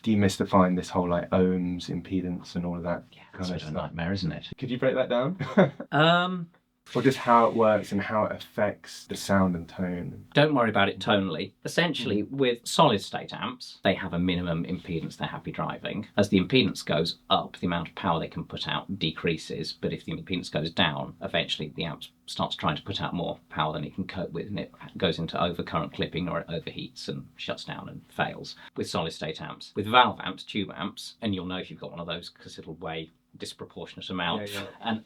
demystifying this whole like ohms, impedance, and all of that It's kind a of bit of a stuff. nightmare, isn't it? Could you break that down? Um, Or just how it works and how it affects the sound and tone? Don't worry about it tonally. Essentially, with solid state amps, they have a minimum impedance they're happy driving. As the impedance goes up, the amount of power they can put out decreases, but if the impedance goes down, eventually the amp starts trying to put out more power than it can cope with, and it goes into overcurrent clipping, or it overheats and shuts down and fails. With solid state amps. With valve amps, tube amps, and you'll know if you've got one of those because it'll weigh disproportionate amount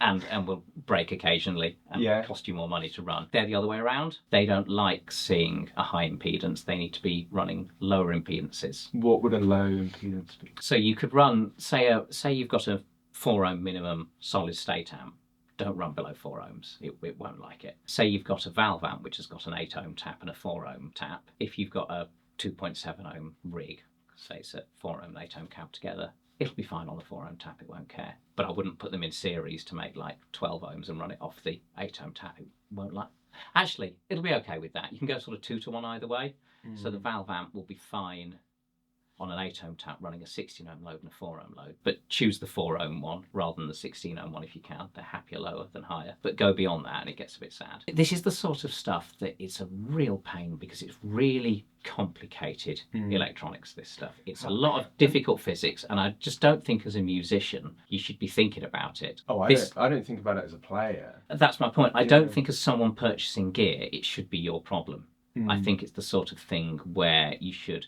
and will break occasionally and cost you more money to run. They're the other way around. They don't like seeing a high impedance. They need to be running lower impedances. What would a low impedance be? So you could run, say you've got a 4 ohm minimum solid state amp. Don't run below 4 ohms. It won't like it. Say you've got a valve amp which has got an 8 ohm tap and a 4 ohm tap. If you've got a 2.7 ohm rig, say it's a 4 ohm and 8 ohm cab together, it'll be fine on the 4 ohm tap, it won't care. But I wouldn't put them in series to make like 12 ohms and run it off the 8 ohm tap. It won't like. Actually, it'll be okay with that. You can go sort of 2 to 1 either way. So the valve amp will be fine on an 8 ohm tap running a 16 ohm load and a 4 ohm load. But choose the 4 ohm one rather than the 16 ohm one if you can. They're happier lower than higher. But go beyond that and it gets a bit sad. This is the sort of stuff that it's a real pain because it's really complicated electronics, this stuff. It's a lot of difficult physics, and I just don't think as a musician you should be thinking about it. Oh, I don't think about it as a player. That's my point. I don't think as someone purchasing gear it should be your problem. I think it's the sort of thing where you should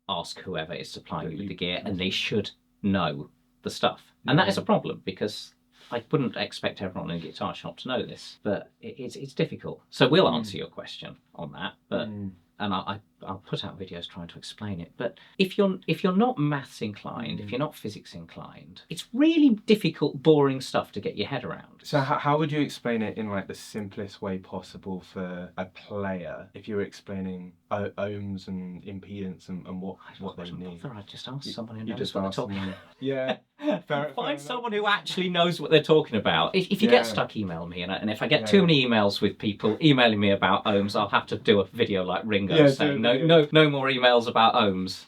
ask whoever is supplying you with the gear and they should know the stuff. And that is a problem because I wouldn't expect everyone in a guitar shop to know this, but it's difficult. So we'll answer your question on that, but and I'll put out videos trying to explain it. But if you're not maths inclined, if you're not physics inclined, it's really difficult, boring stuff to get your head around. So how would you explain it in like the simplest way possible for a player if you were explaining ohms and impedance and what they need? I'd just ask someone who knows what they're talking about. Yeah. Find someone who actually knows what they're talking about. If you get stuck, email me, and if I get too many emails with people emailing me about ohms, I'll have to do a video like Ringo saying no more emails about ohms.